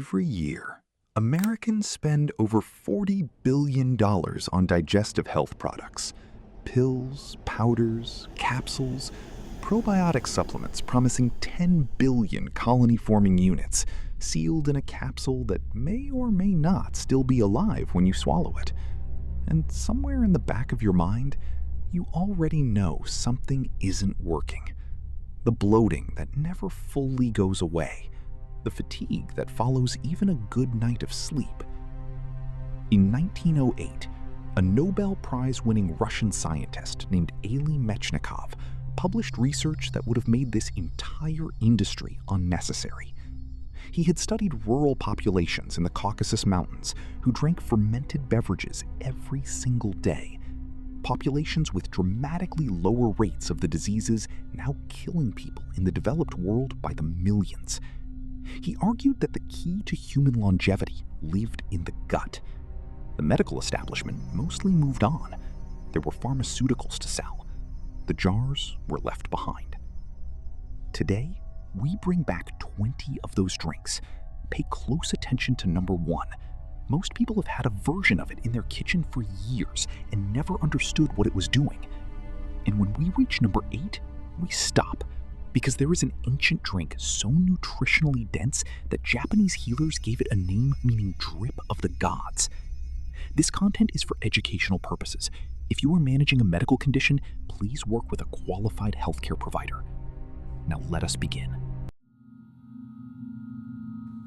Every year, Americans spend over $40 billion on digestive health products. Pills, powders, capsules, probiotic supplements promising 10 billion colony-forming units, sealed in a capsule that may or may not still be alive when you swallow it. And somewhere in the back of your mind, you already know something isn't working. The bloating that never fully goes away. The fatigue that follows even a good night of sleep. In 1908, a Nobel Prize-winning Russian scientist named Elie Mechnikov published research that would have made this entire industry unnecessary. He had studied rural populations in the Caucasus Mountains who drank fermented beverages every single day. Populations with dramatically lower rates of the diseases now killing people in the developed world by the millions. He argued that the key to human longevity lived in the gut. The medical establishment mostly moved on. There were pharmaceuticals to sell. The jars were left behind. Today, we bring back 20 of those drinks. Pay close attention to number 1. Most people have had a version of it in their kitchen for years and never understood what it was doing. And when we reach number 8, we stop, because there is an ancient drink so nutritionally dense that Japanese healers gave it a name meaning drip of the gods. This content is for educational purposes. If you are managing a medical condition, please work with a qualified healthcare provider. Now let us begin.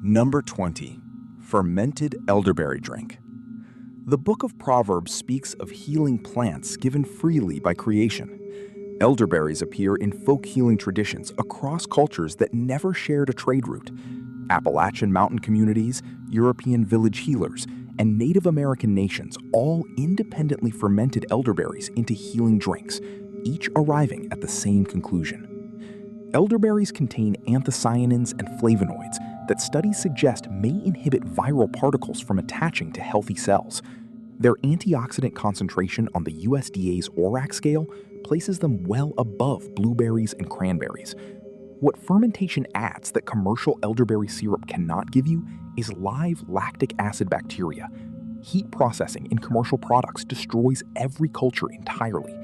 Number 20. Fermented elderberry drink. The Book of Proverbs speaks of healing plants given freely by creation. Elderberries appear in folk healing traditions across cultures that never shared a trade route. Appalachian mountain communities, European village healers, and Native American nations all independently fermented elderberries into healing drinks, each arriving at the same conclusion. Elderberries contain anthocyanins and flavonoids that studies suggest may inhibit viral particles from attaching to healthy cells. Their antioxidant concentration on the USDA's ORAC scale places them well above blueberries and cranberries. What fermentation adds that commercial elderberry syrup cannot give you is live lactic acid bacteria. Heat processing in commercial products destroys every culture entirely.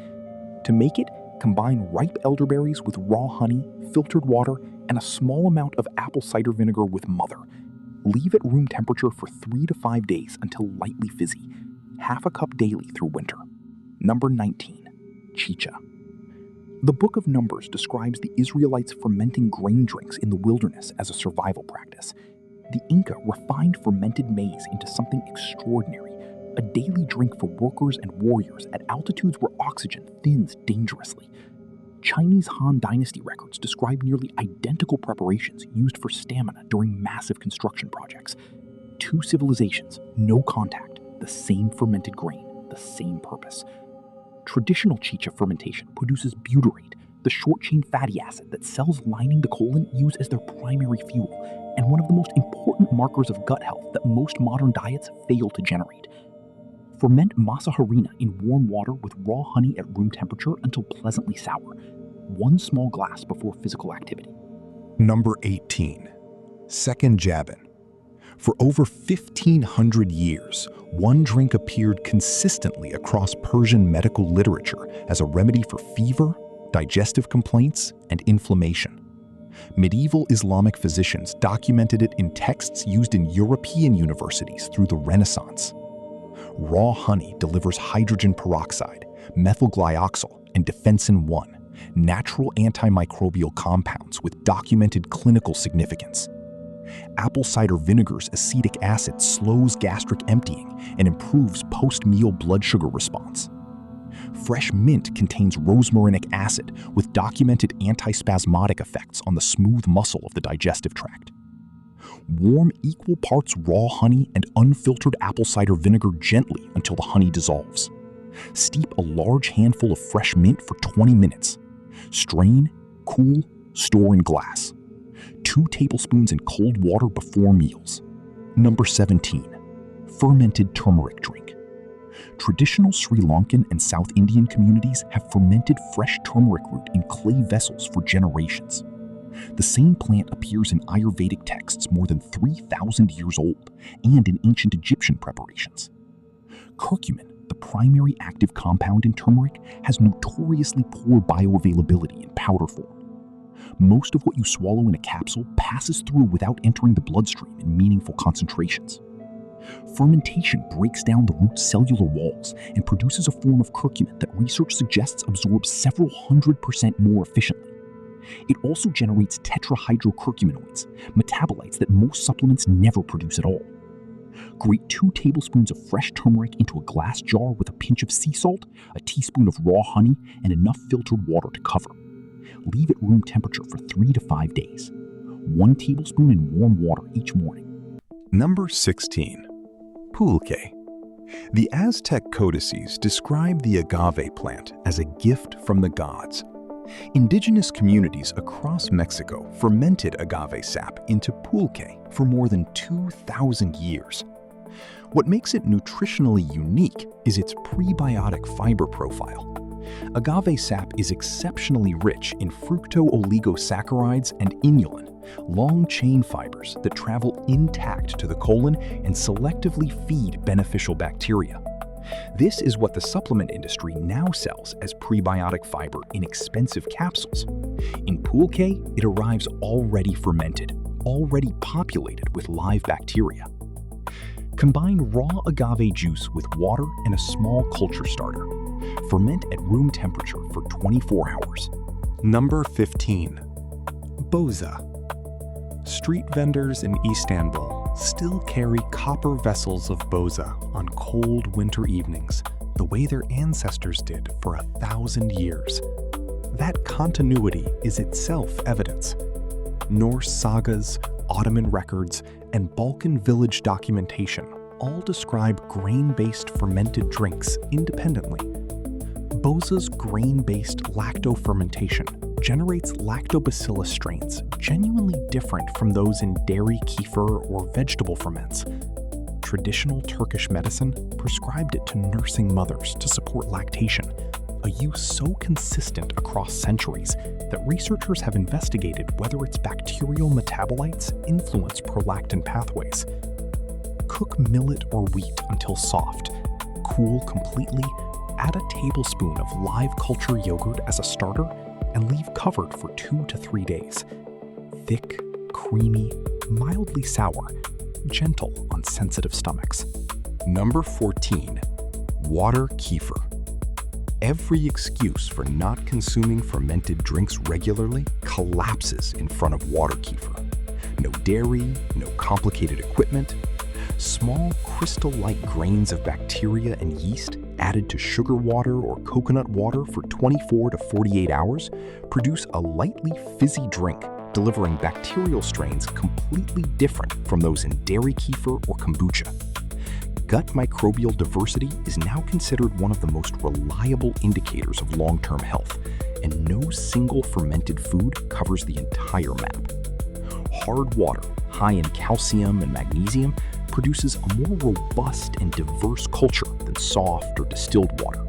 To make it, combine ripe elderberries with raw honey, filtered water, and a small amount of apple cider vinegar with mother. Leave at room temperature for 3 to 5 days until lightly fizzy. Half a cup daily through winter. Number 19. Chicha. The Book of Numbers describes the Israelites fermenting grain drinks in the wilderness as a survival practice. The Inca refined fermented maize into something extraordinary, a daily drink for workers and warriors at altitudes where oxygen thins dangerously. Chinese Han Dynasty records describe nearly identical preparations used for stamina during massive construction projects. 2 civilizations, no contact, the same fermented grain, the same purpose. Traditional chicha fermentation produces butyrate, the short-chain fatty acid that cells lining the colon use as their primary fuel, and one of the most important markers of gut health that most modern diets fail to generate. Ferment masa harina in warm water with raw honey at room temperature until pleasantly sour. 1 small glass before physical activity. Number 18. Second Jabin. For over 1,500 years, one drink appeared consistently across Persian medical literature as a remedy for fever, digestive complaints, and inflammation. Medieval Islamic physicians documented it in texts used in European universities through the Renaissance. Raw honey delivers hydrogen peroxide, methylglyoxal, and defensin-1, natural antimicrobial compounds with documented clinical significance. Apple cider vinegar's acetic acid slows gastric emptying and improves post-meal blood sugar response. Fresh mint contains rosmarinic acid with documented antispasmodic effects on the smooth muscle of the digestive tract. Warm equal parts raw honey and unfiltered apple cider vinegar gently until the honey dissolves. Steep a large handful of fresh mint for 20 minutes. Strain, cool, store in glass. 2 tablespoons in cold water before meals. Number 17. Fermented turmeric drink. Traditional Sri Lankan and South Indian communities have fermented fresh turmeric root in clay vessels for generations. The same plant appears in Ayurvedic texts more than 3,000 years old and in ancient Egyptian preparations. Curcumin, the primary active compound in turmeric, has notoriously poor bioavailability in powder form. Most of what you swallow in a capsule passes through without entering the bloodstream in meaningful concentrations. Fermentation breaks down the root's cellular walls and produces a form of curcumin that research suggests absorbs several 100% more efficiently. It also generates tetrahydrocurcuminoids, metabolites that most supplements never produce at all. Grate 2 tablespoons of fresh turmeric into a glass jar with a pinch of sea salt, a teaspoon of raw honey, and enough filtered water to cover. Leave at room temperature for 3 to 5 days. 1 tablespoon in warm water each morning. Number 16. Pulque. The Aztec codices describe the agave plant as a gift from the gods. Indigenous communities across Mexico fermented agave sap into pulque for more than 2,000 years. What makes it nutritionally unique is its prebiotic fiber profile. Agave sap is exceptionally rich in fructooligosaccharides and inulin, long-chain fibers that travel intact to the colon and selectively feed beneficial bacteria. This is what the supplement industry now sells as prebiotic fiber in expensive capsules. In pulque, it arrives already fermented, already populated with live bacteria. Combine raw agave juice with water and a small culture starter. Ferment at room temperature for 24 hours. Number 15. Boza. Street vendors in Istanbul still carry copper vessels of boza on cold winter evenings, the way their ancestors did for 1,000 years. That continuity is itself evidence. Norse sagas, Ottoman records, and Balkan village documentation all describe grain-based fermented drinks independently. Boza's grain-based lactofermentation generates lactobacillus strains genuinely different from those in dairy, kefir, or vegetable ferments. Traditional Turkish medicine prescribed it to nursing mothers to support lactation, a use so consistent across centuries that researchers have investigated whether its bacterial metabolites influence prolactin pathways. Cook millet or wheat until soft. Cool completely. Add a tablespoon of live culture yogurt as a starter and leave covered for 2 to 3 days. Thick, creamy, mildly sour, gentle on sensitive stomachs. Number 14. Water kefir. Every excuse for not consuming fermented drinks regularly collapses in front of water kefir. No dairy, no complicated equipment. Small crystal-like grains of bacteria and yeast added to sugar water or coconut water for 24 to 48 hours produce a lightly fizzy drink, delivering bacterial strains completely different from those in dairy kefir or kombucha. Gut microbial diversity is now considered one of the most reliable indicators of long-term health, and no single fermented food covers the entire map. Hard water, high in calcium and magnesium, produces a more robust and diverse culture than soft or distilled water.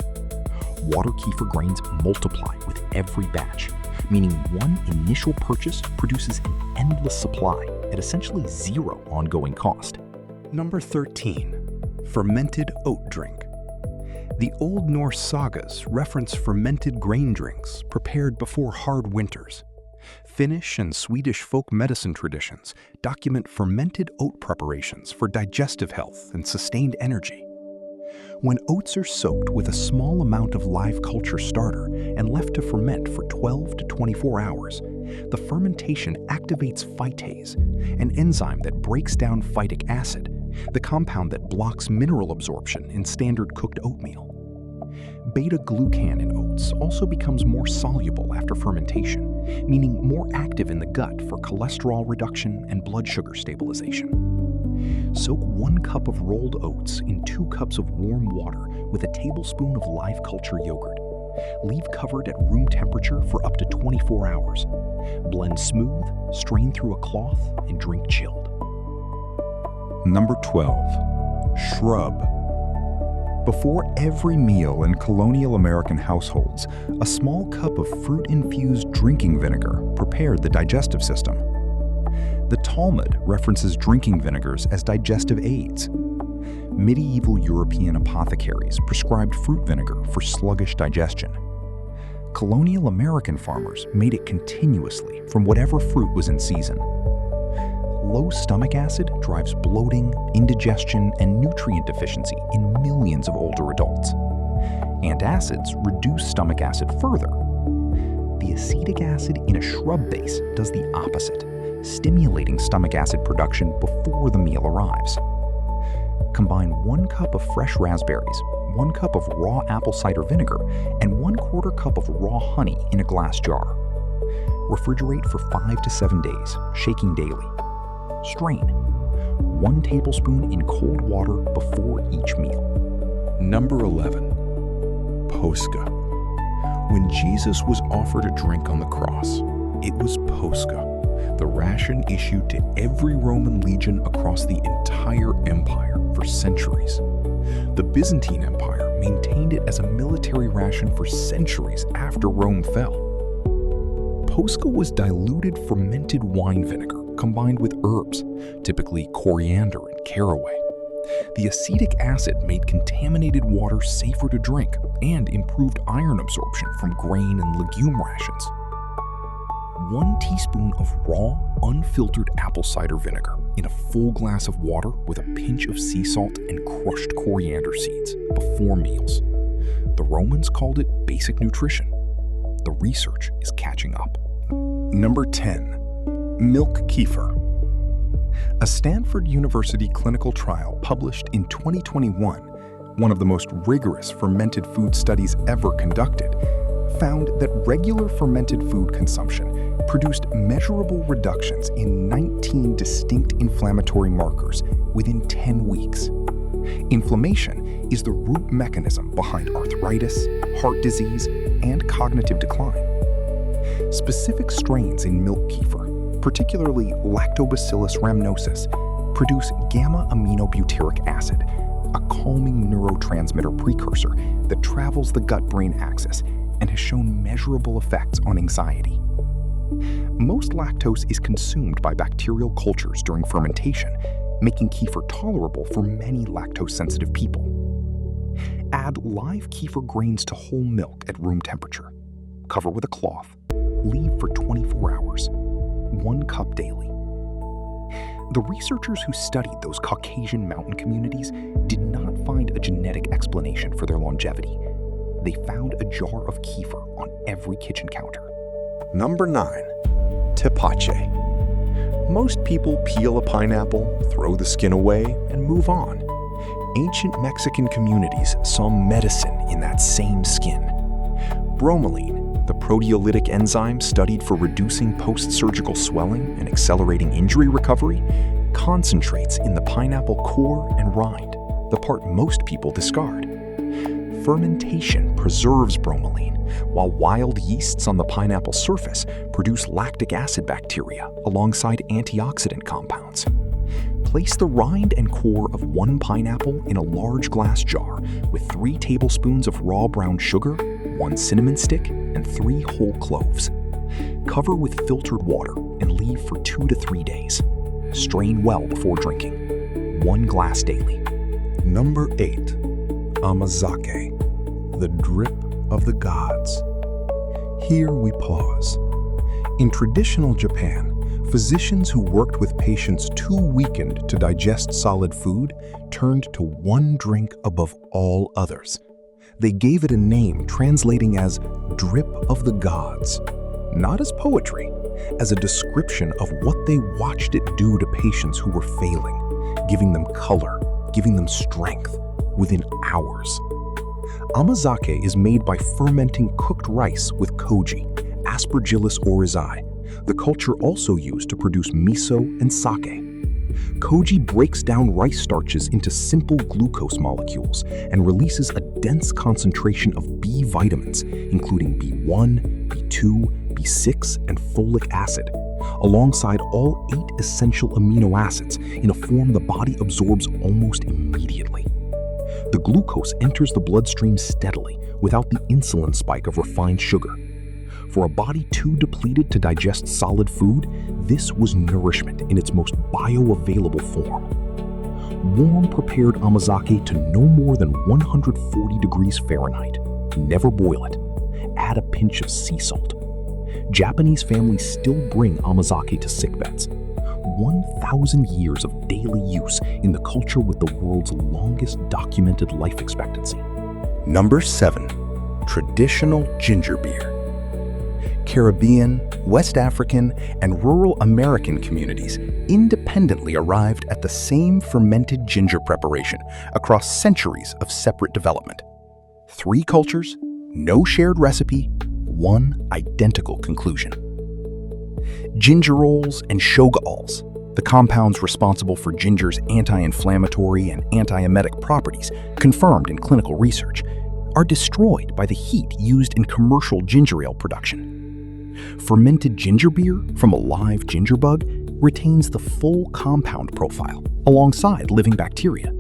Water kefir grains multiply with every batch, meaning one initial purchase produces an endless supply at essentially zero ongoing cost. Number 13. Fermented oat drink. The Old Norse sagas reference fermented grain drinks prepared before hard winters. Finnish and Swedish folk medicine traditions document fermented oat preparations for digestive health and sustained energy. When oats are soaked with a small amount of live culture starter and left to ferment for 12 to 24 hours, the fermentation activates phytase, an enzyme that breaks down phytic acid, the compound that blocks mineral absorption in standard cooked oatmeal. Beta-glucan in oats also becomes more soluble after fermentation, meaning more active in the gut for cholesterol reduction and blood sugar stabilization. Soak 1 cup of rolled oats in 2 cups of warm water with a tablespoon of live culture yogurt. Leave covered at room temperature for up to 24 hours. Blend smooth, strain through a cloth, and drink chilled. Number 12. Shrub. Before every meal in colonial American households, a small cup of fruit-infused drinking vinegar prepared the digestive system. The Talmud references drinking vinegars as digestive aids. Medieval European apothecaries prescribed fruit vinegar for sluggish digestion. Colonial American farmers made it continuously from whatever fruit was in season. Low stomach acid drives bloating, indigestion, and nutrient deficiency in millions of older adults. Antacids reduce stomach acid further. The acetic acid in a shrub base does the opposite, stimulating stomach acid production before the meal arrives. Combine 1 cup of fresh raspberries, 1 cup of raw apple cider vinegar, and 1/4 cup of raw honey in a glass jar. Refrigerate for 5 to 7 days, shaking daily. Strain. 1 tablespoon in cold water before each meal. Number 11. Posca. When Jesus was offered a drink on the cross, it was Posca, the ration issued to every Roman legion across the entire empire for centuries. The Byzantine Empire maintained it as a military ration for centuries after Rome fell. Posca was diluted fermented wine vinegar combined with herbs, typically coriander and caraway. The acetic acid made contaminated water safer to drink and improved iron absorption from grain and legume rations. 1 teaspoon of raw, unfiltered apple cider vinegar in a full glass of water with a pinch of sea salt and crushed coriander seeds before meals. The Romans called it basic nutrition. The research is catching up. Number 10. Milk kefir. A Stanford University clinical trial published in 2021, one of the most rigorous fermented food studies ever conducted, found that regular fermented food consumption produced measurable reductions in 19 distinct inflammatory markers within 10 weeks. Inflammation is the root mechanism behind arthritis, heart disease, and cognitive decline. Specific strains in milk kefir, particularly Lactobacillus rhamnosus, produce gamma-aminobutyric acid, a calming neurotransmitter precursor that travels the gut-brain axis and has shown measurable effects on anxiety. Most lactose is consumed by bacterial cultures during fermentation, making kefir tolerable for many lactose-sensitive people. Add live kefir grains to whole milk at room temperature. Cover with a cloth. Leave for 24 hours. 1 cup daily. The researchers who studied those Caucasian mountain communities did not find a genetic explanation for their longevity. They found a jar of kefir on every kitchen counter. Number 9. Tepache. Most people peel a pineapple, throw the skin away, and move on. Ancient Mexican communities saw medicine in that same skin. Bromelain, the proteolytic enzyme studied for reducing post-surgical swelling and accelerating injury recovery, concentrates in the pineapple core and rind, the part most people discard. Fermentation preserves bromelain, while wild yeasts on the pineapple surface produce lactic acid bacteria alongside antioxidant compounds. Place the rind and core of 1 pineapple in a large glass jar with 3 tablespoons of raw brown sugar, 1 cinnamon stick, and 3 whole cloves. Cover with filtered water and leave for 2 to 3 days. Strain well before drinking. 1 glass daily. Number 8. Amazake, the drip of the gods. Here we pause. In traditional Japan, physicians who worked with patients too weakened to digest solid food turned to one drink above all others. They gave it a name translating as drip of the gods, not as poetry, as a description of what they watched it do to patients who were failing, giving them color, giving them strength within hours. Amazake is made by fermenting cooked rice with koji, Aspergillus oryzae, the culture also used to produce miso and sake. Koji breaks down rice starches into simple glucose molecules and releases a dense concentration of B vitamins, including B1, B2, B6, and folic acid, alongside all 8 essential amino acids in a form the body absorbs almost immediately. The glucose enters the bloodstream steadily without the insulin spike of refined sugar. For a body too depleted to digest solid food, this was nourishment in its most bioavailable form. Warm prepared amazake to no more than 140 degrees Fahrenheit. Never boil it. Add a pinch of sea salt. Japanese families still bring amazake to sickbeds. 1,000 years of daily use in the culture with the world's longest documented life expectancy. Number 7. Traditional ginger beer. Caribbean, West African, and rural American communities independently arrived at the same fermented ginger preparation across centuries of separate development. 3 cultures, no shared recipe, one identical conclusion. Gingerols and shogaols, the compounds responsible for ginger's anti-inflammatory and antiemetic properties confirmed in clinical research, are destroyed by the heat used in commercial ginger ale production. Fermented ginger beer from a live ginger bug retains the full compound profile alongside living bacteria.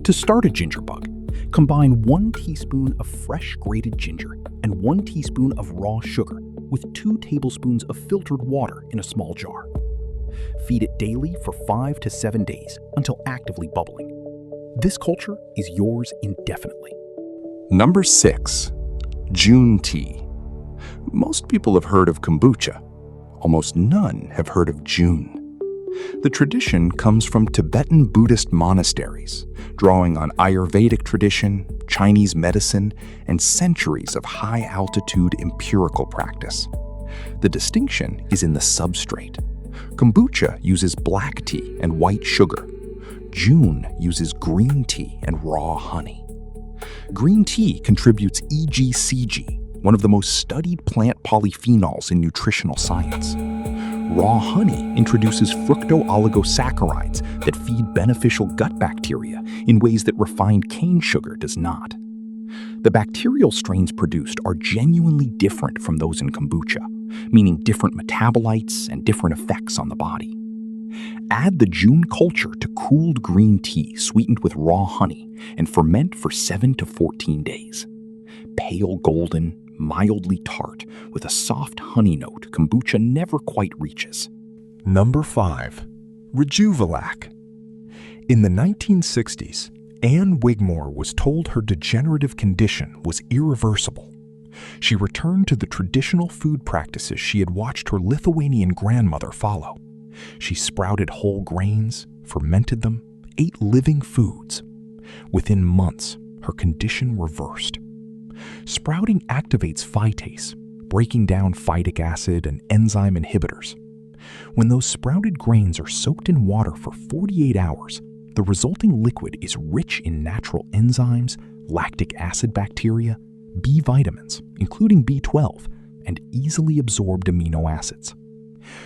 To start a ginger bug, combine 1 teaspoon of fresh grated ginger and 1 teaspoon of raw sugar with 2 tablespoons of filtered water in a small jar. Feed it daily for 5 to 7 days until actively bubbling. This culture is yours indefinitely. Number 6. June tea. Most people have heard of kombucha. Almost none have heard of June. The tradition comes from Tibetan Buddhist monasteries, drawing on Ayurvedic tradition, Chinese medicine, and centuries of high-altitude empirical practice. The distinction is in the substrate. Kombucha uses black tea and white sugar. June uses green tea and raw honey. Green tea contributes EGCG, one of the most studied plant polyphenols in nutritional science. Raw honey introduces fructooligosaccharides that feed beneficial gut bacteria in ways that refined cane sugar does not. The bacterial strains produced are genuinely different from those in kombucha, meaning different metabolites and different effects on the body. Add the June culture to cooled green tea sweetened with raw honey and ferment for 7 to 14 days. Pale golden, mildly tart, with a soft honey note kombucha never quite reaches. Number 5. Rejuvelac. In the 1960s, Anne Wigmore was told her degenerative condition was irreversible. She returned to the traditional food practices she had watched her Lithuanian grandmother follow. She sprouted whole grains, fermented them, ate living foods. Within months, her condition reversed. Sprouting activates phytase, breaking down phytic acid and enzyme inhibitors. When those sprouted grains are soaked in water for 48 hours, the resulting liquid is rich in natural enzymes, lactic acid bacteria, B vitamins, including B12, and easily absorbed amino acids.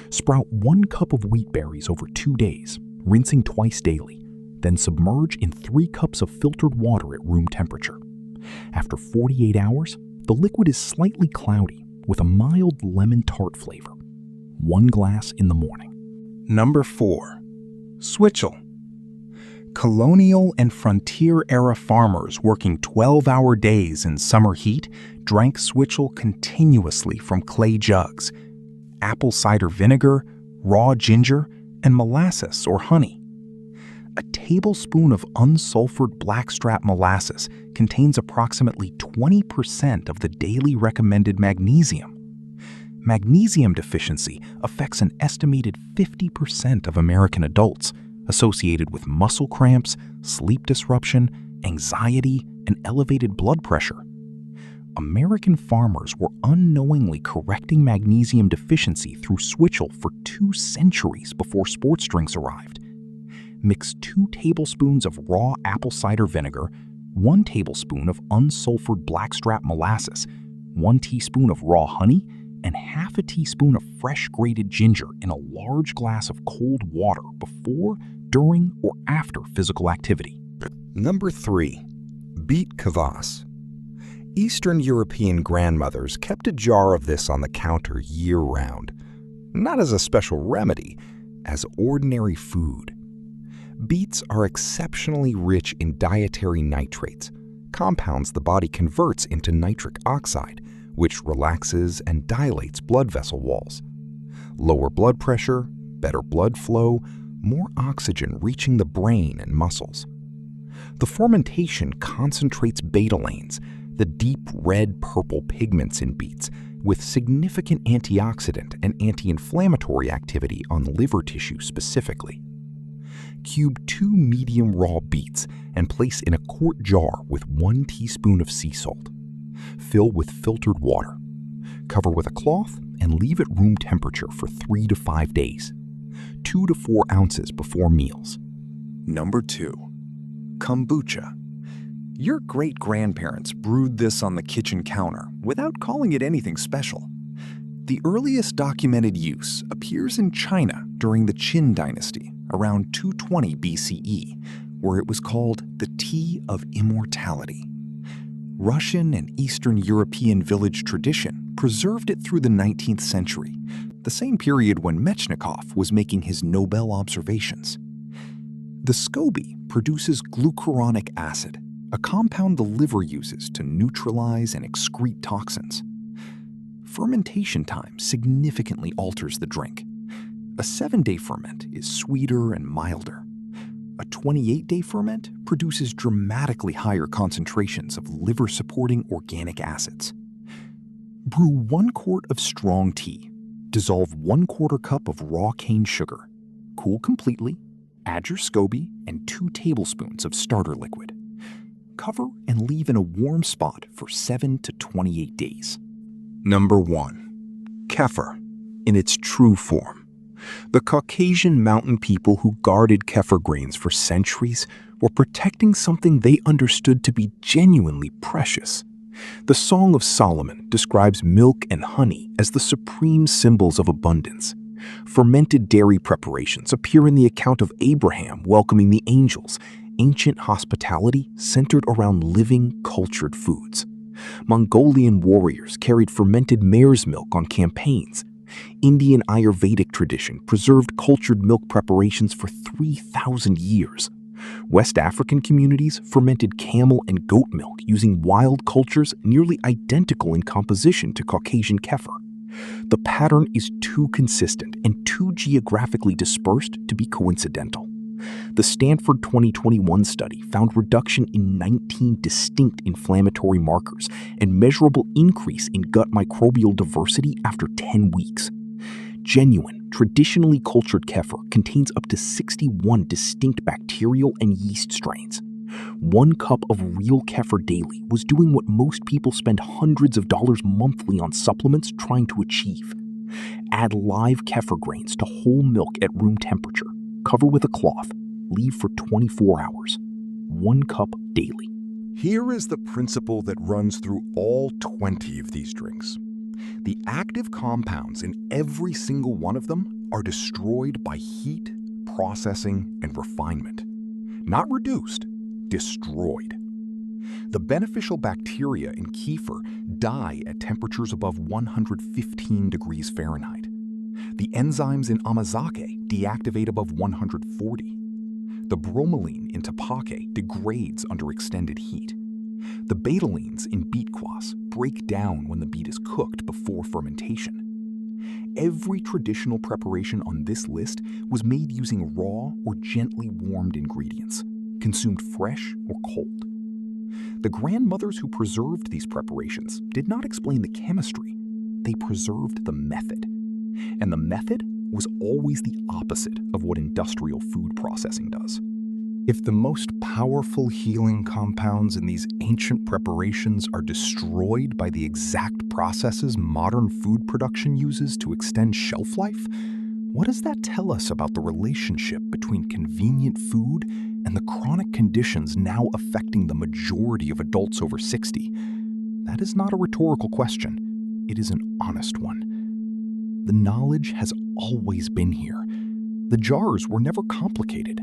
Sprout 1 cup of wheat berries over 2 days, rinsing twice daily, then submerge in 3 cups of filtered water at room temperature. After 48 hours, the liquid is slightly cloudy with a mild lemon tart flavor. 1 glass in the morning. Number 4. Switchel. Colonial and frontier-era farmers working 12-hour days in summer heat drank switchel continuously from clay jugs, apple cider vinegar, raw ginger, and molasses or honey. A tablespoon of unsulfured blackstrap molasses contains approximately 20% of the daily recommended magnesium. Magnesium deficiency affects an estimated 50% of American adults, associated with muscle cramps, sleep disruption, anxiety, and elevated blood pressure. American farmers were unknowingly correcting magnesium deficiency through switchel for 2 centuries before sports drinks arrived. Mix 2 tablespoons of raw apple cider vinegar, 1 tablespoon of unsulfured blackstrap molasses, 1 teaspoon of raw honey, and half a teaspoon of fresh grated ginger in a large glass of cold water before, during, or after physical activity. Number 3. Beet kvass. Eastern European grandmothers kept a jar of this on the counter year-round, not as a special remedy, as ordinary food. Beets are exceptionally rich in dietary nitrates, compounds the body converts into nitric oxide, which relaxes and dilates blood vessel walls. Lower blood pressure, better blood flow, more oxygen reaching the brain and muscles. The fermentation concentrates betalains, the deep red-purple pigments in beets, with significant antioxidant and anti-inflammatory activity on liver tissue specifically. Cube 2 medium raw beets and place in a quart jar with 1 teaspoon of sea salt. Fill with filtered water. Cover with a cloth and leave at room temperature for 3 to 5 days. 2 to 4 ounces before meals. Number 2. Kombucha. Your great-grandparents brewed this on the kitchen counter without calling it anything special. The earliest documented use appears in China during the Qin dynasty, around 220 BCE, where it was called the tea of immortality. Russian and Eastern European village tradition preserved it through the 19th century, the same period when Metchnikoff was making his Nobel observations. The SCOBY produces glucuronic acid, a compound the liver uses to neutralize and excrete toxins. Fermentation time significantly alters the drink. A 7-day ferment is sweeter and milder. A 28-day ferment produces dramatically higher concentrations of liver-supporting organic acids. Brew 1 quart of strong tea. Dissolve 1/4 cup of raw cane sugar. Cool completely. Add your SCOBY and 2 tablespoons of starter liquid. Cover and leave in a warm spot for 7 to 28 days. Number 1. Kefir, in its true form. The Caucasian mountain people who guarded kefir grains for centuries were protecting something they understood to be genuinely precious. The Song of Solomon describes milk and honey as the supreme symbols of abundance. Fermented dairy preparations appear in the account of Abraham welcoming the angels, ancient hospitality centered around living, cultured foods. Mongolian warriors carried fermented mare's milk on campaigns. Indian Ayurvedic tradition preserved cultured milk preparations for 3,000 years. West African communities fermented camel and goat milk using wild cultures nearly identical in composition to Caucasian kefir. The pattern is too consistent and too geographically dispersed to be coincidental. The Stanford 2021 study found reduction in 19 distinct inflammatory markers and measurable increase in gut microbial diversity after 10 weeks. Genuine, traditionally cultured kefir contains up to 61 distinct bacterial and yeast strains. 1 cup of real kefir daily was doing what most people spend hundreds of dollars monthly on supplements trying to achieve. Add live kefir grains to whole milk at room temperature. Cover with a cloth. Leave for 24 hours. 1 cup daily. Here is the principle that runs through all 20 of these drinks. The active compounds in every single one of them are destroyed by heat, processing, and refinement. Not reduced, destroyed. The beneficial bacteria in kefir die at temperatures above 115 degrees Fahrenheit. The enzymes in amazake deactivate above 140. The bromelain in tapake degrades under extended heat. The betalains in beet kvass break down when the beet is cooked before fermentation. Every traditional preparation on this list was made using raw or gently warmed ingredients, consumed fresh or cold. The grandmothers who preserved these preparations did not explain the chemistry, they preserved the method. And the method was always the opposite of what industrial food processing does. If the most powerful healing compounds in these ancient preparations are destroyed by the exact processes modern food production uses to extend shelf life, what does that tell us about the relationship between convenient food and the chronic conditions now affecting the majority of adults over 60? That is not a rhetorical question. It is an honest one. The knowledge has always been here. The jars were never complicated.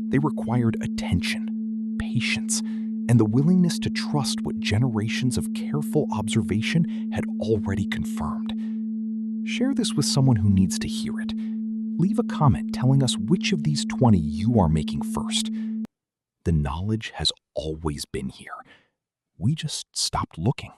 They required attention, patience, and the willingness to trust what generations of careful observation had already confirmed. Share this with someone who needs to hear it. Leave a comment telling us which of these 20 you are making first. The knowledge has always been here. We just stopped looking.